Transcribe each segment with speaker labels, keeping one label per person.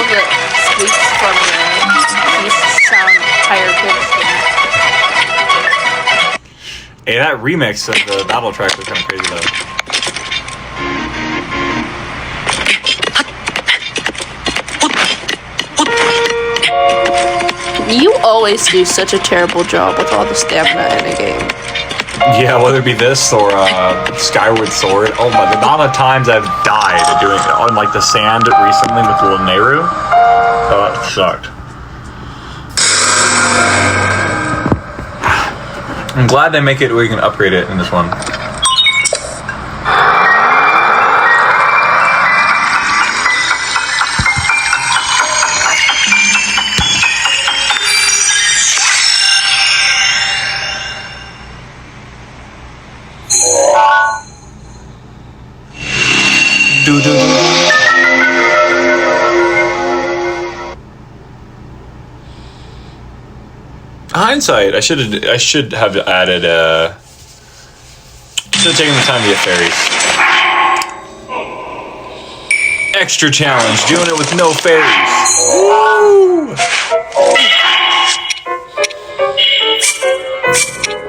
Speaker 1: the squeaks from the piece sound higher pitched.
Speaker 2: Hey, that remix of the battle track was kind of crazy though.
Speaker 1: You always do such a terrible job with all the stamina in a game.
Speaker 2: Yeah, whether it be this or Skyward Sword. Oh my, the amount of times I've died doing it on like the sand recently with Little Nehru. Oh, that sucked. I'm glad they make it where you can upgrade it in this one. Hindsight, I should have added should have taken the time to get fairies. Extra challenge, doing it with no fairies. Woo!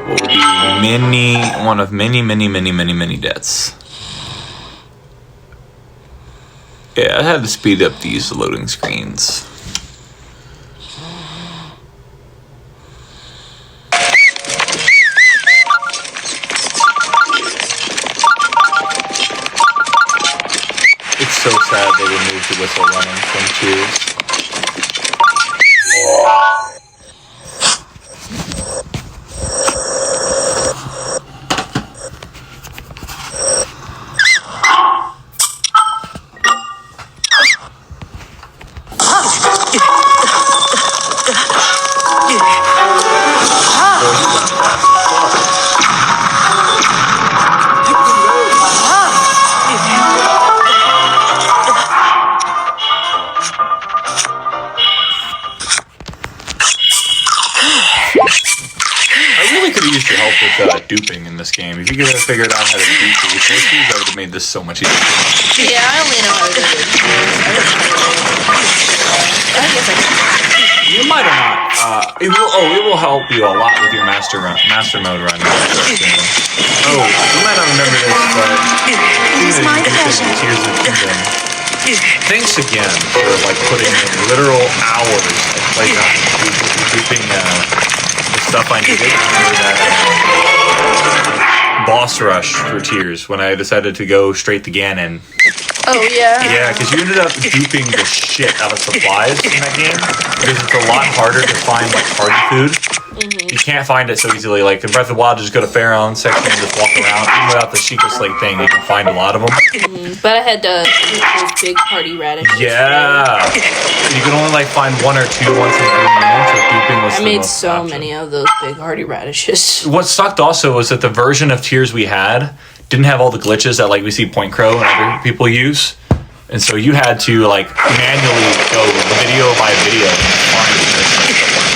Speaker 2: What would be one of many deaths. Yeah, I had to speed up these loading screens. It's so sad they removed the whistle running from Tears. Duping in this game. If you could have figured out how to dupe the resources, that would have made this so much easier.
Speaker 1: Yeah, I only know how to do it. I guess I can.
Speaker 2: You might or not. It will help you a lot with your master mode run. Oh, you might not remember this, but Tears of the Kingdom. Thanks again for like putting in literal hours of playtime duping the stuff I needed for that boss rush for Tears when I decided to go straight to Ganon.
Speaker 1: Oh, yeah?
Speaker 2: Yeah, because you ended up duping the shit out of supplies in that game because it's a lot harder to find like party food. Mm-hmm. You can't find it so easily. Like in Breath of the Wild, just go to Pharaoh's section and just walk around. Even without the Sheikah Slate thing, you can find a lot of them.
Speaker 1: Mm-hmm. But I had to eat those big party radishes.
Speaker 2: Yeah. You can only like find one or two once in 3 minutes. So duping was
Speaker 1: I made so many of those big party radishes.
Speaker 2: What sucked also was that the version of Tears we had didn't have all the glitches that like we see Point Crow and other people use. And so you had to like manually go video by video and find this.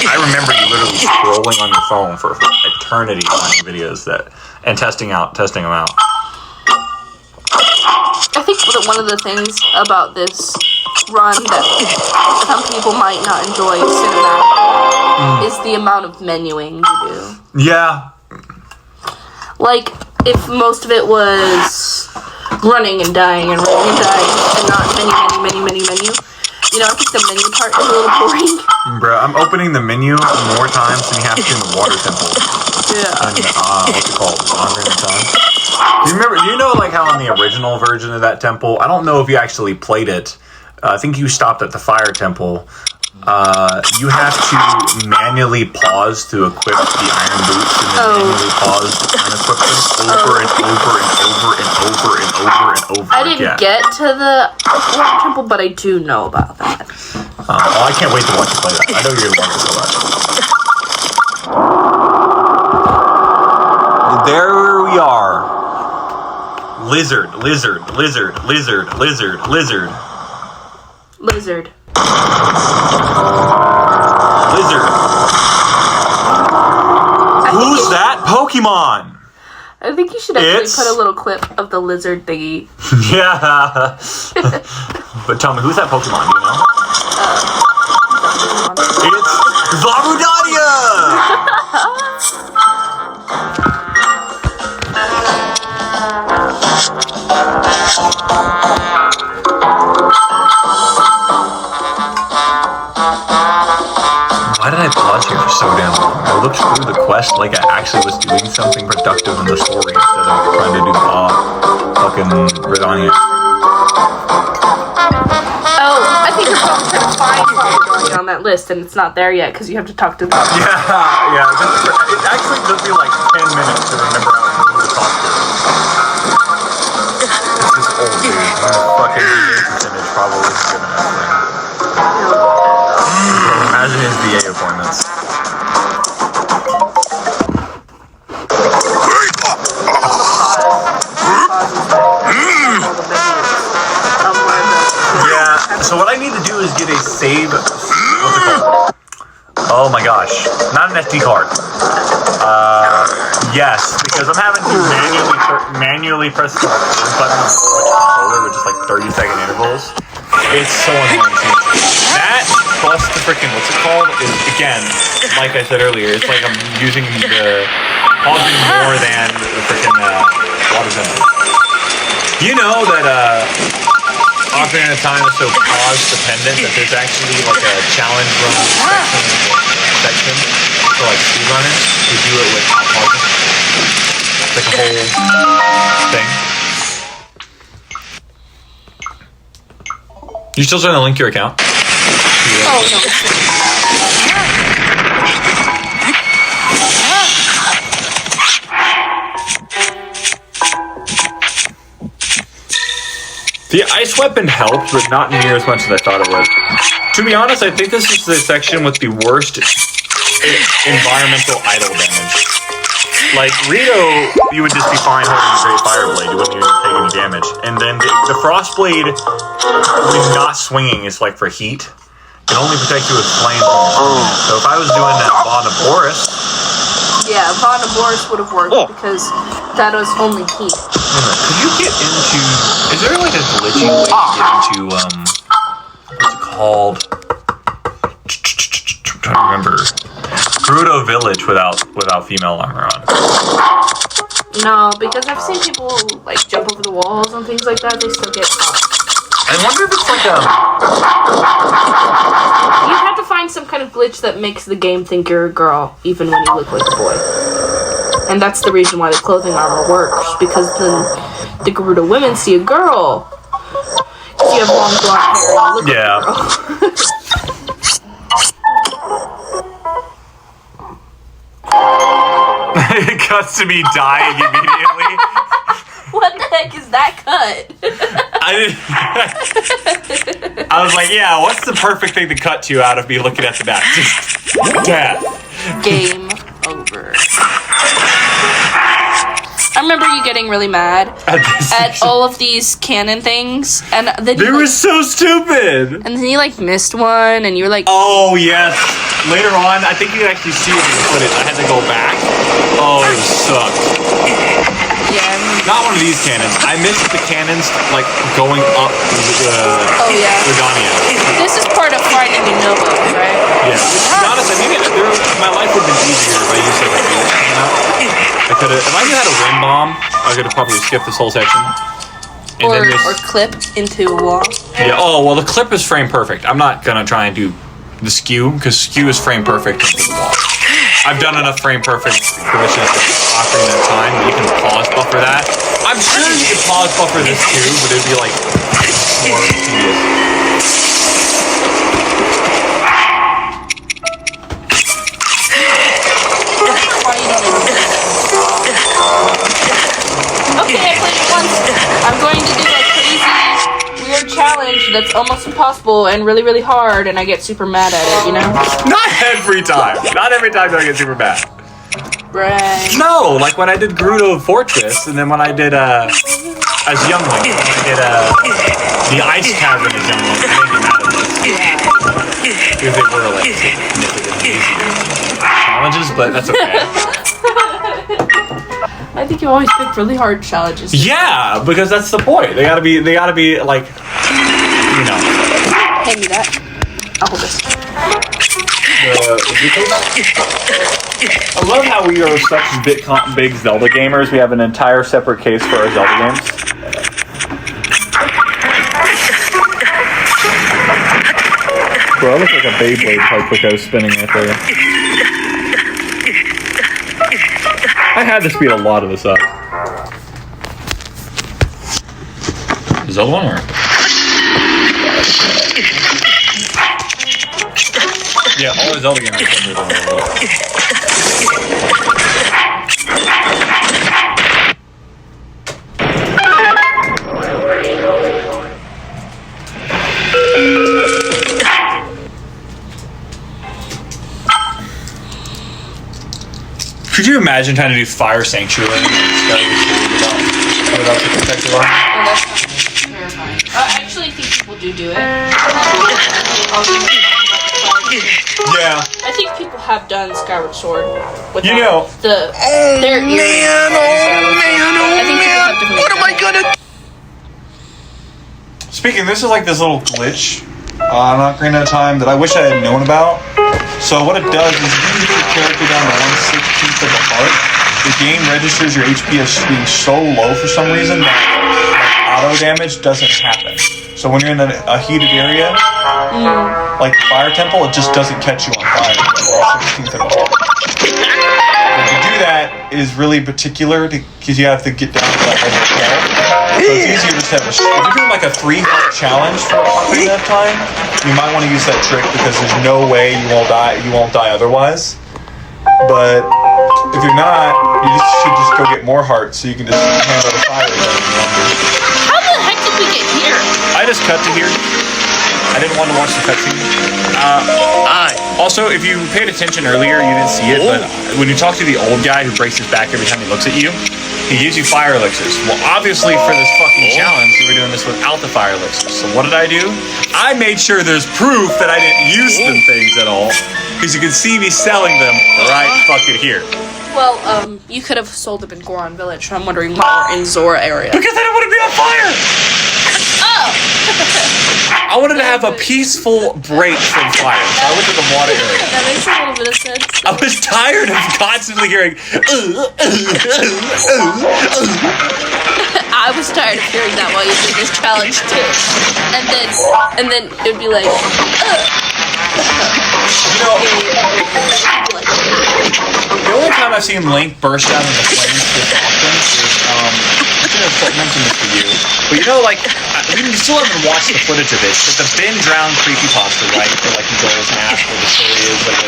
Speaker 2: I remember you literally scrolling on your phone for eternity finding videos and testing them out.
Speaker 1: I think that one of the things about this run that some people might not enjoy cinematically is the amount of menuing you do.
Speaker 2: Yeah.
Speaker 1: Like, if most of it was running and dying and running and dying and not menu, you know, I think the menu part is a little boring.
Speaker 2: Bro, I'm opening the menu more times than you have to in the water temple.
Speaker 1: Yeah.
Speaker 2: And, what's it called? Ocarina of Time. Do you know, like, how in the original version of that temple, I don't know if you actually played it. I think you stopped at the fire temple. You have to manually pause to equip the iron boots and then manually pause to unequip them over and over and over and over and over and over
Speaker 1: I didn't get to the water temple, but I do know about that.
Speaker 2: I can't wait to watch you play that. I know you're going to want to play that. There we are. Lizard. Who's that Pokemon?
Speaker 1: I think you should actually put a little clip of the lizard thingy.
Speaker 2: Yeah. But tell me, who's that Pokemon? Do you know? Babudadia! Why did I pause here for so damn long? I looked through the quest like I actually was doing something productive in the story instead of trying to do fucking Redania.
Speaker 1: Oh, I think you're probably trying to find Babudadia on that list, and it's not there yet because you have to talk to them.
Speaker 2: Yeah. It actually took me like 10 minutes to remember how to talk to them. It's this old dude. My fucking image probably isn't good enough for him. Imagine his VA appointments. Yeah, so what I need to do is get a save. What's it called? Oh my gosh. Not an SD card. Yes, because I'm having to manually press the button on which controller with just like 30-second intervals. It's so annoying to me. That plus the freaking, what's it called, is, again, like I said earlier, it's like I'm using the pausing more than the freaking water symbol. You know that Ocarina of Time is so pause dependent that there's actually like a challenge run section for like speedrunners who do it without pausing. It's like a whole thing. You still trying to link your account?
Speaker 1: Oh, no.
Speaker 2: The ice weapon helped, but not near as much as I thought it would. To be honest, I think this is the section with the worst environmental idle damage. Like, Rito, you would just be fine holding a Great Fire Blade. You wouldn't even take any damage. And then the Frost Blade, when not swinging, is like for heat. It can only protect you with flames when you're swinging. So if I was doing that Bond of Boris...
Speaker 1: Yeah, Bond of Boris would have worked because that was only heat.
Speaker 2: Could you get into... Is there like a glitchy way to get into, what's it called? I'm trying to remember. Gerudo Village without female armor on.
Speaker 1: No, because I've seen people like jump over the walls and things like that. They still get caught.
Speaker 2: I wonder if it's like
Speaker 1: You have to find some kind of glitch that makes the game think you're a girl, even when you look like a boy. And that's the reason why the clothing armor works, because then the Gerudo women see a girl. Because you have long blonde hair and you look like a girl.
Speaker 2: It cuts to me dying immediately.
Speaker 1: What the heck is that cut?
Speaker 2: I was like, yeah, what's the perfect thing to cut to out of me looking at the back? Just death.
Speaker 1: Game over. I remember you getting really mad at all of these canon things, and then
Speaker 2: they were so stupid.
Speaker 1: And then you like missed one, and you were like,
Speaker 2: "Oh yes." Later on, I think you can actually see it in the footage. I had to go back. Oh, it sucked.
Speaker 1: Yeah.
Speaker 2: Not one of these cannons. I missed the cannons like going up.
Speaker 1: Oh yeah.
Speaker 2: Redania.
Speaker 1: This is part of finding a Nova, right?
Speaker 2: Yeah. To be honest, I think my life would have been easier if I used like a Phoenix coming out. I could have. If I had a wind bomb, I could have probably skipped this whole section. And
Speaker 1: or clip into a wall.
Speaker 2: Yeah. Oh well, the clip is frame perfect. I'm not gonna try and do the skew because skew is frame perfect into the wall. I've done enough frame perfect glitches with Ocarina of Time that you can pause buffer that. I'm sure you could pause buffer this too, but it'd be like more tedious.
Speaker 1: Okay, I played it once. I'm going to do a crazy, weird challenge that's almost impossible and really, really hard, and I get super mad at it, you know?
Speaker 2: Not every time. Not every time do I get super bad.
Speaker 1: Right.
Speaker 2: No, like when I did Gerudo Fortress, and then when I did, as Youngling, when I did, the Ice Cavern as Youngling, I didn't get mad at this. Because they were, like, significantly easier challenges, but that's okay.
Speaker 1: I think you always pick really hard challenges.
Speaker 2: Yeah, because that's the point. They gotta be, like, you know.
Speaker 1: Hand me that. I'll hold this.
Speaker 2: I love how we are such big Zelda gamers. We have an entire separate case for our Zelda games. Bro, that looks like a Beyblade pipe which I was spinning right there. I had to speed a lot of this up. Is Zelda one or? Yeah, all the Zelda games are Could you imagine trying to do Fire Sanctuary without the protective armor?
Speaker 1: Oh, that's terrifying. I actually think people do it.
Speaker 2: Yeah.
Speaker 1: I think people have done Skyward Sword without
Speaker 2: You know.
Speaker 1: their earrings. I think people have different. What am I gonna?
Speaker 2: Speaking, this is like this little glitch on Ocarina of Time that I wish I had known about. So what it does is if you get your character down to 1/16th of a heart, the game registers your HP as being so low for some reason that auto damage doesn't happen. So when you're in a heated area, like the fire temple, it just doesn't catch you on fire until 1/16th of a heart. And to do that is really particular because you have to get down to that level 12. So it's easier just to have if you're doing like a 3-heart challenge for Ocarina of Time, you might want to use that trick because there's no way you won't die otherwise. But if you're not, you should just go get more hearts so you can just handle the fire.
Speaker 1: How the heck did we get here?
Speaker 2: I just cut to here. I didn't want to watch the cutscene. Also, if you paid attention earlier, you didn't see it, but when you talk to the old guy who breaks his back every time he looks at you, he gives you fire elixirs. Well, obviously for this fucking challenge, we were doing this without the fire elixirs. So what did I do? I made sure there's proof that I didn't use them things at all, because you can see me selling them right fucking here.
Speaker 1: Well, you could have sold them in Goron Village. I'm wondering why we're in Zora area.
Speaker 2: Because I don't want to be on fire!
Speaker 1: Oh!
Speaker 2: I wanted to have a peaceful break from fire, so I went to the water area.
Speaker 1: That makes a little bit of sense.
Speaker 2: I was tired of constantly hearing.
Speaker 1: I was tired of hearing that while you did this challenge too, and then it'd be like.
Speaker 2: You know, the only time I've seen Link burst out into flames this often is, I should have mentioned this to you, but you know, like, we still haven't watched the footage of it, but the Ben Drown creepypasta, right, for, like, Joel's mask, where the story is, like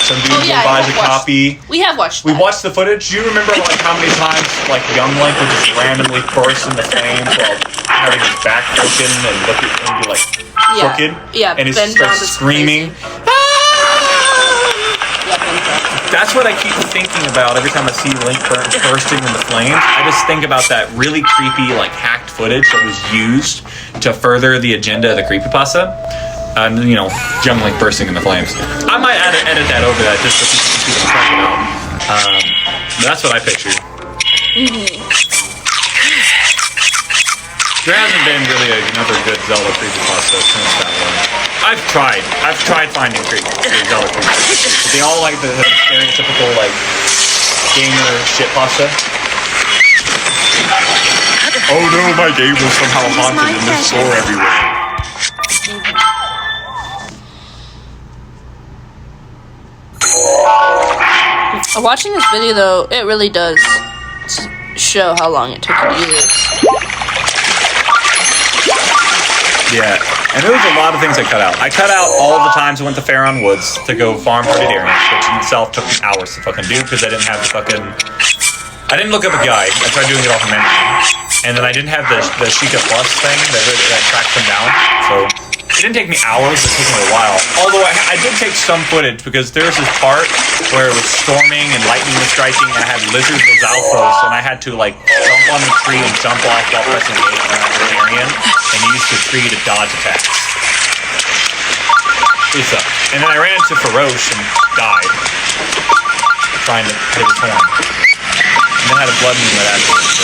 Speaker 2: some dude buys a copy.
Speaker 1: We have watched
Speaker 2: that. We watched the footage. Do you remember, like, how many times, like, young Link would just randomly burst into flames while having his back broken and look at him be, like, crooked?
Speaker 1: Yeah,
Speaker 2: and he
Speaker 1: Ben
Speaker 2: starts screaming. That's what I keep thinking about every time I see Link bursting into flames. I just think about that really creepy, like, hacked footage that was used to further the agenda of the creepypasta. And, you know, young Link bursting into flames. I might edit that over that just so people can see what I'm talking about. But that's what I pictured. There hasn't been really another good Zelda creepypasta since that one. I've tried finding Zelda creepypasta. But they all like the stereotypical, like, gamer shitpasta. Oh no, my game was somehow haunted and there's floor everywhere.
Speaker 1: Watching this video, though, it really does show how long it took you to do this.
Speaker 2: Yeah, and there was a lot of things I cut out. I cut out all the times I went to Faron Woods to go farm for Darians, which in itself took me hours to fucking do because I didn't have the fucking... I didn't look up a guide. I tried doing it off of memory. And then I didn't have the Sheikah Plus thing that tracks them down, so... It didn't take me hours, it took me a while. Although I did take some footage because there was this part where it was storming and lightning was striking and I had lizards with Zalfos and I had to like jump on the tree and jump off while pressing A around the area and use the tree to dodge attacks. It sucked. And then I ran into Feroce and died trying to hit his horn. And then had a blood moon right afterwards.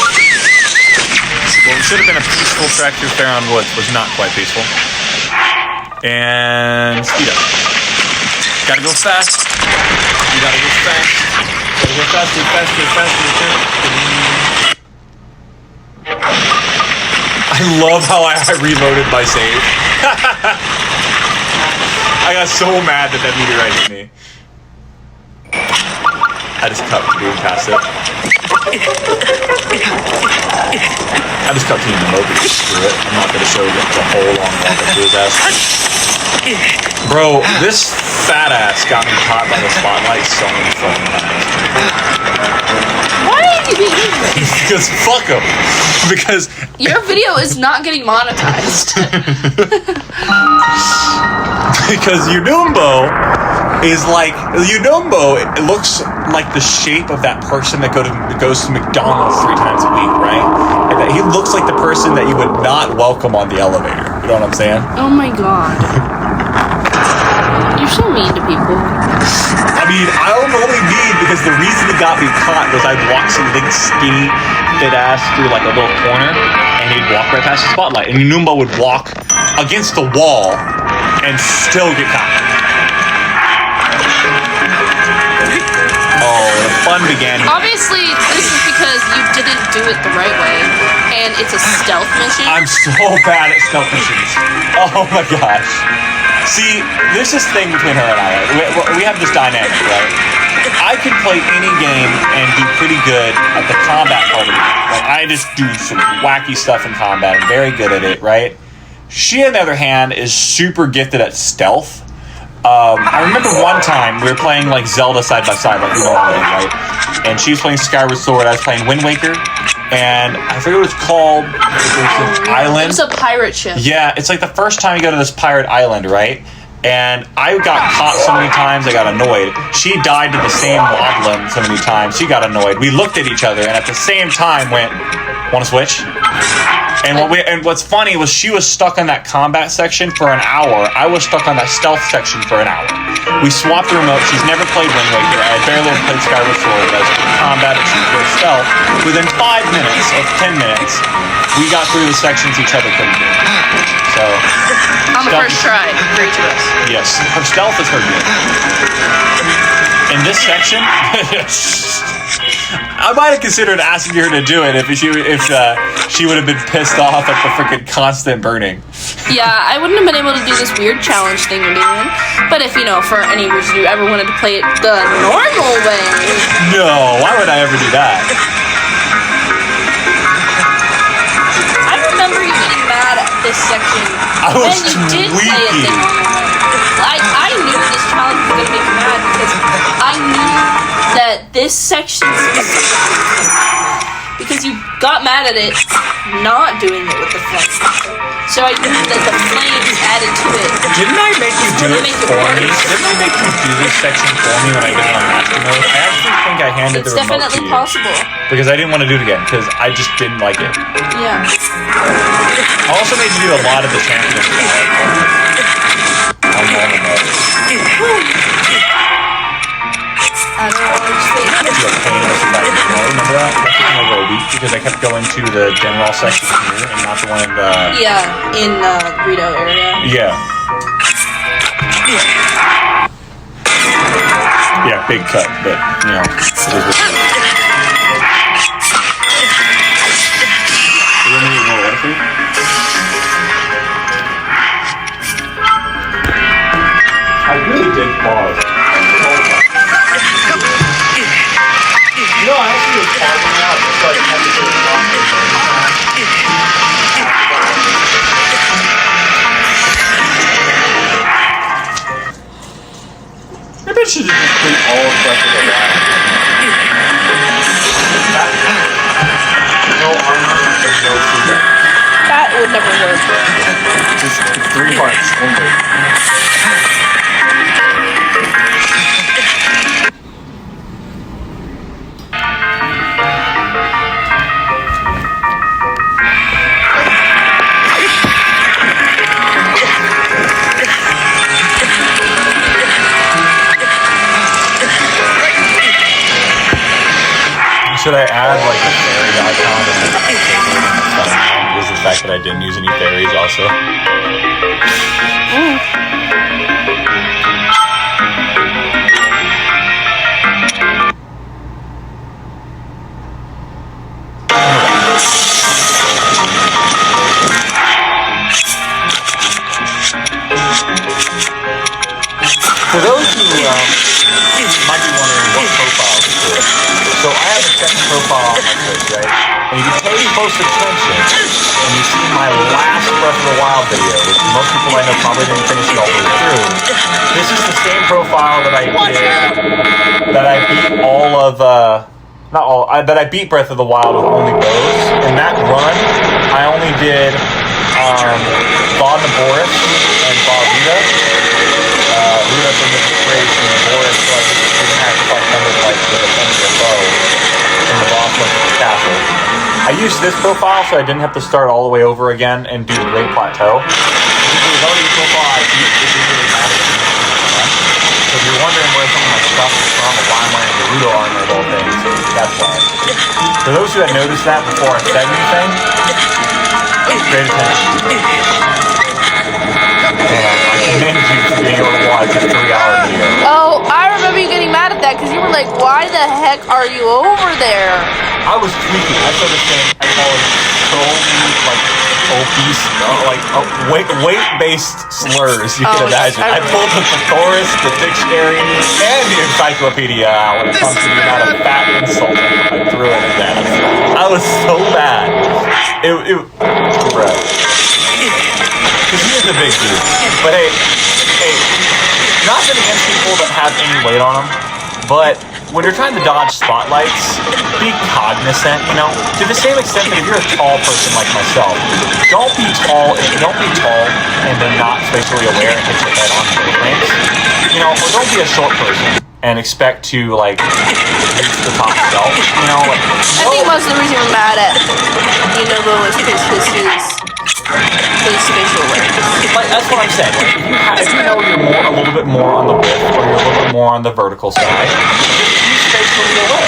Speaker 2: Well, it should have been a peaceful trek through Faron Woods was not quite peaceful. And speed up. Gotta go fast. You gotta go fast. Gotta go faster, faster, faster. I love how I reloaded my save. I got so mad that meteorite hit me. I just cut moving past it. I just cut team remote because screw it. I'm not gonna show the whole long walk up to his ass. Bro, this fat ass got me caught by the spotlight so many fucking times.
Speaker 1: Why are you being angry?
Speaker 2: Because fuck him. Because
Speaker 1: your video is not getting monetized.
Speaker 2: Because Unumbo is like Unumbo. It looks like the shape of that person that goes to McDonald's 3 times a week, right? And that he looks like the person that you would not welcome on the elevator. You know what I'm saying?
Speaker 1: Oh my god. You're so mean to people.
Speaker 2: I mean, I'm only mean because the reason he got me caught was I'd walk some big skinny fit ass through like a little corner and he'd walk right past the spotlight. And Unumbo would walk against the wall and still get caught. Oh, the fun began.
Speaker 1: Obviously, this is because you didn't do it the right way, and it's a stealth mission.
Speaker 2: I'm so bad at stealth missions. Oh my gosh. See, there's this thing between her and I. We have this dynamic, right? I can play any game and be pretty good at the combat part of it. Like, I just do some wacky stuff in combat. I'm very good at it, right? She, on the other hand, is super gifted at stealth. I remember one time we were playing like Zelda side by side, like we normally do, right? And she was playing Skyward Sword, I was playing Wind Waker, and I forget what it's called. It was an island.
Speaker 1: It was a pirate ship.
Speaker 2: Yeah, it's like the first time you go to this pirate island, right? And I got caught so many times, I got annoyed. She died to the same moblin so many times, she got annoyed. We looked at each other and at the same time went, wanna switch? And what's funny was she was stuck on that combat section for an hour. I was stuck on that stealth section for an hour. We swapped the remote. She's never played Wind Waker. I barely ever played Skyward Sword. But I was in combat and she was stealth. Within 5 minutes or 10 minutes, we got through the sections each other couldn't do. So
Speaker 1: on the first try for each of us.
Speaker 2: Yes, her stealth is her gift. In this section, I might have considered asking her to do it if she would have been pissed off at the freaking constant burning.
Speaker 1: Yeah, I wouldn't have been able to do this weird challenge thing you're doing. But if, for any reason you ever wanted to play it the normal way.
Speaker 2: No, why would I ever do that?
Speaker 1: I remember you getting mad at this section
Speaker 2: when
Speaker 1: you did play it the normal way. I knew this challenge was going to make you mad because I knew that this section because you got mad at it not doing it with the flames. So I knew that the flames added to it.
Speaker 2: Didn't I make you do it for me? Didn't I make you do this section for me when I did it on Master Mode? I actually think I handed the remote to you.
Speaker 1: It's definitely possible.
Speaker 2: Because I didn't want to do it again, because I just didn't like it.
Speaker 1: Yeah.
Speaker 2: I also made you do a lot of the champions. On normal mode.
Speaker 1: I don't know what you're saying.
Speaker 2: Remember that? That took me over a week because I kept going to the general section here and not the one in the...
Speaker 1: Yeah, in Rito area.
Speaker 2: Yeah. Yeah, big cut, but, it is what it is. You want me to eat more water food? I really did pause. No, I actually was pausing out just so I didn't have to do it I bet you just put all of Breath of the Wild. No armor and no food.
Speaker 1: That would never work.
Speaker 2: Just 3 parts only. Should I add like a fairy icon and the thumbnail? Was the fact that I didn't use any fairies also? For those who might be wondering what profile this is, so I have a second profile on my Twitch, right? And if you pay close attention, and you see my last Breath of the Wild video, which most people I know probably didn't finish it all the way through, this is the same profile that I did, that I beat all of, not all, that I beat Breath of the Wild with only bows. In that run, I only did, Vaughn the Boris and Ruda. Ruda from the race and Boris, so I didn't have to fight them with like the defensive bow in the boss like the castle. I used this profile so I didn't have to start all the way over again and do the Great Plateau. If it was already the profile I beat, it didn't really matter to me. So if you're wondering where some of my stuff is from, or why I'm wearing the Ruda armor of all things, that's why. For those who had noticed that before I said anything, great attention. And I commend you for being able to watch a 3-hour video.
Speaker 1: Oh, I remember you getting mad at that because you were like, why the heck are you over there?
Speaker 2: I was tweaking. I started saying I called so many like obese, weight-based slurs you can imagine. I pulled the thesaurus, the dictionary, and the encyclopedia out when it comes to the amount of fat insult I threw at his ass. I was so bad. Right. Because he is a big dude. But hey, nothing against people that have any weight on them, but when you're trying to dodge spotlights, be cognizant, you know, to the same extent that if you're a tall person like myself, don't be tall and then not spatially aware and hit your head on the lanes, you know, or don't be a short person and expect to like reach the top shelf, you know. Like,
Speaker 1: I think most of the reason we're mad at Inobo is because his spatial awareness.
Speaker 2: Like, that's what I'm saying. Like, if you know you're a little bit more on the width or you're a little bit more on the vertical side, just be spatially aware.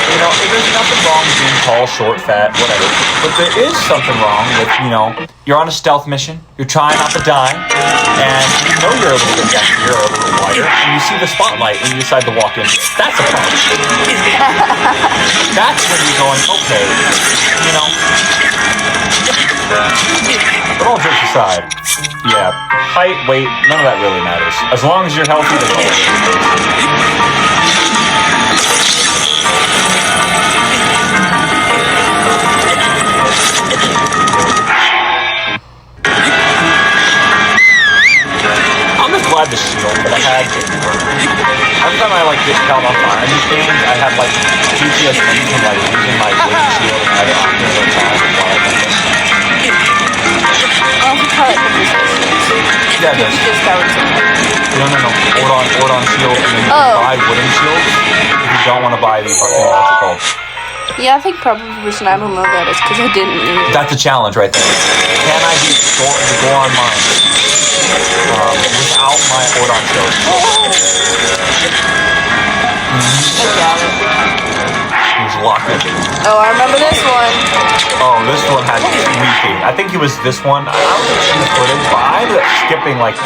Speaker 2: You know, there's nothing wrong with being tall, short, fat, whatever. But there is something wrong with, you know, you're on a stealth mission, you're trying not to die, and you know you're a little bit younger or a little wider, and you see the spotlight and you decide to walk in. That's a problem. That's when you're going, okay, you know. But all jokes aside, yeah, height, weight, none of that really matters. As long as you're healthy, that's all it matters. I'm just glad the shield that I had didn't work. Every time I like get caught on fire in these games, I have like PTSD from like using my wooden shield and I don't know the time while I think it. Yeah, it does. No. Ordon shield, and then you can buy wooden shields if you don't want to buy the fucking, what's it called?
Speaker 1: Yeah, I think probably the reason I don't know that is because I didn't use it.
Speaker 2: That's a challenge right there. Can I beat the Goron mine without my Ordon shield?
Speaker 1: I doubt it.
Speaker 2: He's locked in.
Speaker 1: Oh, I remember this one.
Speaker 2: Oh, this one had sweeping. I think it was this one. I don't think she was footage, but I ended up skipping like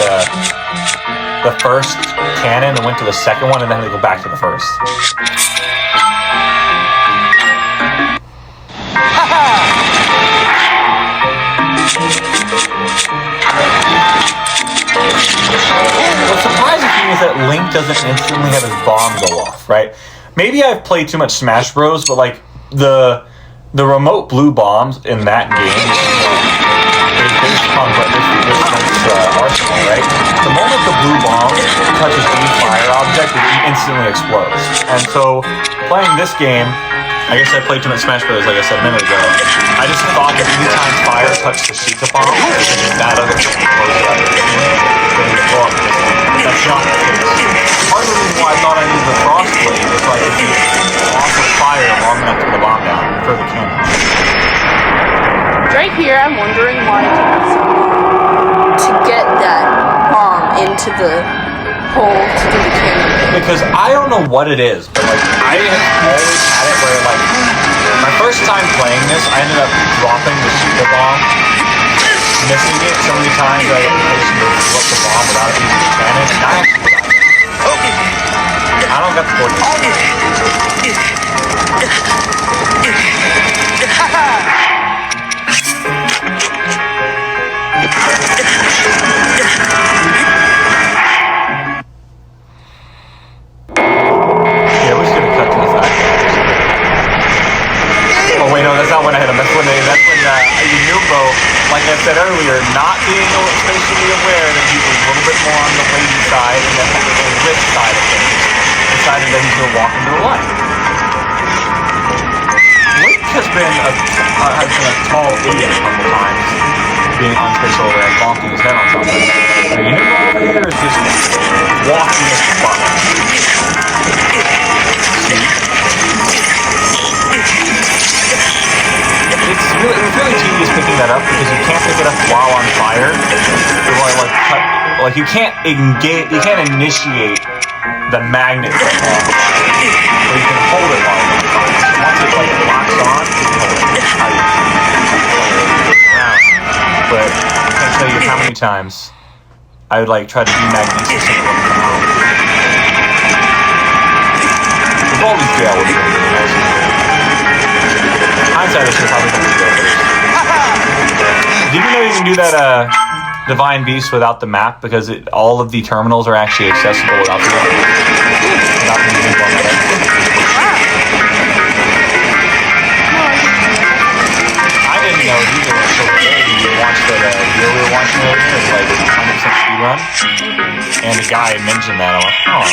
Speaker 2: the first cannon and went to the second one and then had to go back to the first. What's surprising to me is that Link doesn't instantly have his bomb go off, right? Maybe I've played too much Smash Bros, but like the remote blue bombs in that game is based upon this arsenal, right? The moment the blue bomb touches any fire object, it instantly explodes. And so playing this game, I guess I played too much Smash Bros, like I said a minute ago. I just thought that anytime fire touched the sheets of bomb, that other thing explodes out. That's not the case. Part of the reason why I thought I needed the frost blade was so I could be off of fire long enough to put the bomb down for the cannon.
Speaker 1: Right here, I'm wondering why it took so long to get that bomb into the hole to do the cannon.
Speaker 2: Because I don't know what it is, but like I have always had it where like my first time playing this, I ended up dropping the super bomb, missing it so many times that I had the patience to blow up the bomb without using the cannon, and I actually died. I don't got the torch. Yeah, we're just gonna cut to the side. Oh wait, no, that's not when I hit him. That's when Yunumbo, like I said earlier, not being spatially aware that he was a little bit more on the lazy side and the rich side of things, decided that he's gonna walk into the light. Link has been a tall idiot a couple times, being unspatial over and bonking his head on something. But Yunumbo over here is just walking his butt. It's really tedious picking that up because you can't pick it up while on fire. You can't engage, you can't initiate the magnet from on fire. Or you can hold it while on fire. So once it locks on, you can hold it. But I can't tell you how many times I would try to demagnesis and it wouldn't come out. With all these jail would be really nice. Hindsight, I should probably done this. Did you know you can do that Divine Beast without the map because all of the terminals are actually accessible without the map? I didn't know it either until you watched the video we were watching earlier. It's 100% speedrun. And the guy mentioned that. I'm like, oh.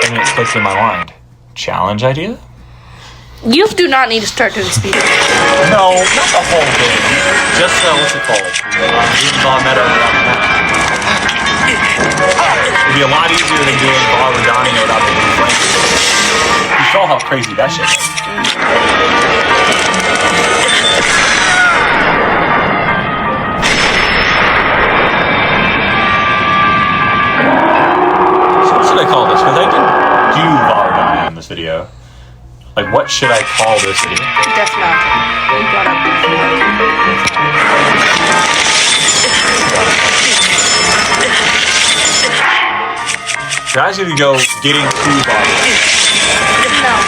Speaker 2: And it clicked in my mind. Challenge idea?
Speaker 1: You do not need to start doing speed.
Speaker 2: No, not the whole thing. Just, what's it called? Bob Meta without the map. It'd be a lot easier than doing Bob Rodani without the blue flame. You saw how crazy that shit is. So what should I call this? Because I didn't do Bob Rodani in this video. What should I call this video?
Speaker 1: Death Mountain. We got up before.
Speaker 2: Should I actually go getting to Bobby?
Speaker 1: No.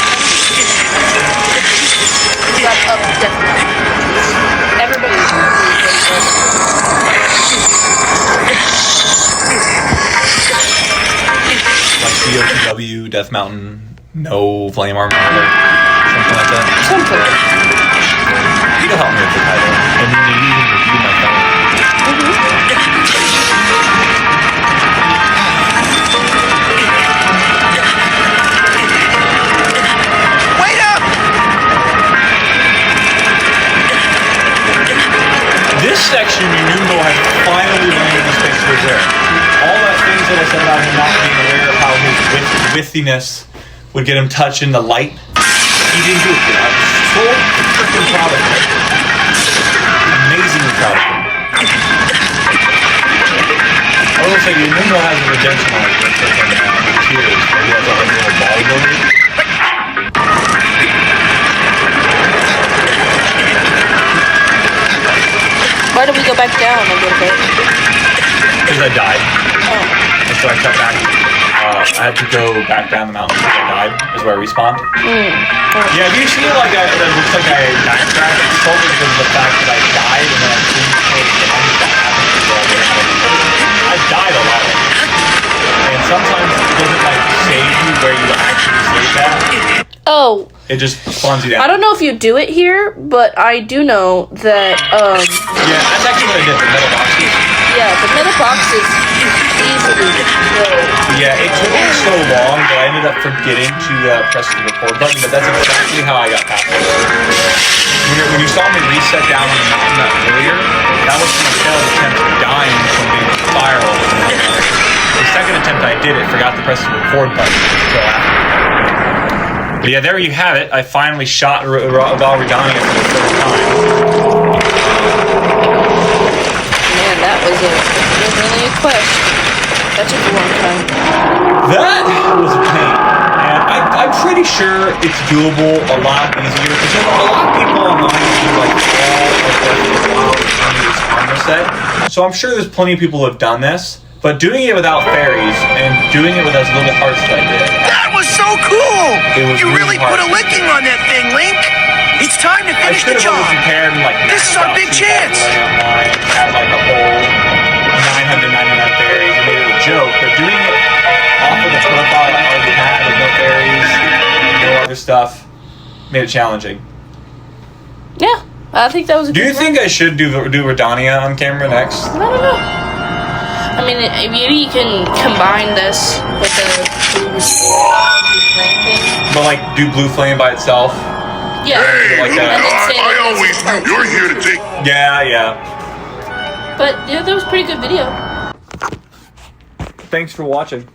Speaker 1: We got up Death Mountain. Everybody.
Speaker 2: BOTW, Death Mountain. No flame armor, something like that.
Speaker 1: Something.
Speaker 2: You can help me with the title, and then you even review my phone.
Speaker 3: Wait up!
Speaker 2: This section, Yunumbo has finally landed the space reserve. All that things that I said about him not being aware of how his withiness would get him touching the light. He didn't do it. I'm so freaking proud of him. Amazingly proud of him. I will say, Yunumbo has a redemption on it. It's tears. He has a little ball over it.
Speaker 1: Why did we go back down a little bit?
Speaker 2: Because I died.
Speaker 1: Oh.
Speaker 2: And so I cut back. I had to go back down the mountain because I died, is where I respawned. Yeah, if you see it looks like I backtracked, it's solely because of the fact that I died and then I didn't slow down that happened. I died a lot. And sometimes it doesn't save you where you actually save that.
Speaker 1: Oh.
Speaker 2: It just spawns you down.
Speaker 1: I don't know if you do it here, but I do know that,
Speaker 2: Yeah, that's actually what I did, the metal boxes.
Speaker 1: Yeah, the metal boxes easily killed.
Speaker 2: Yeah, it took me so long that I ended up forgetting to press the record button, but that's exactly how I got past it. When you saw me reset down on the mountain earlier, that was from a failed attempt dying from being a spiral. The second attempt I did it, forgot to press the record button until after. But yeah, there you have it. I finally shot Valridania for the third time.
Speaker 1: Man, that was really a quest. That took a long time.
Speaker 2: That was a pain. And I'm pretty sure it's doable a lot easier because a lot of people online do all of this armor set. So I'm sure there's plenty of people who have done this. But doing it without fairies and doing it with as little hearts as I did.
Speaker 3: That was so
Speaker 2: It was
Speaker 3: You really
Speaker 2: hard.
Speaker 3: put a licking on that thing, Link. It's time to
Speaker 2: I
Speaker 3: finish
Speaker 2: should
Speaker 3: the
Speaker 2: have
Speaker 3: job.
Speaker 2: always prepared and like
Speaker 3: This is our big chance.
Speaker 2: Online, had like a whole 999 fairies and made it a joke, but doing it off of the profile I already had with no fairies, no other stuff, made it challenging.
Speaker 1: Yeah, I think that was a
Speaker 2: Do
Speaker 1: good
Speaker 2: you think I should do Redania on camera next?
Speaker 1: I don't know. I mean, maybe you can combine this with the blue flame thing.
Speaker 2: But like do Blue Flame by itself?
Speaker 1: Yeah.
Speaker 4: Hey,
Speaker 2: Like
Speaker 4: look,
Speaker 2: that.
Speaker 4: I always knew you're here to take.
Speaker 2: Yeah.
Speaker 1: But yeah, that was a pretty good video.
Speaker 2: Thanks for watching.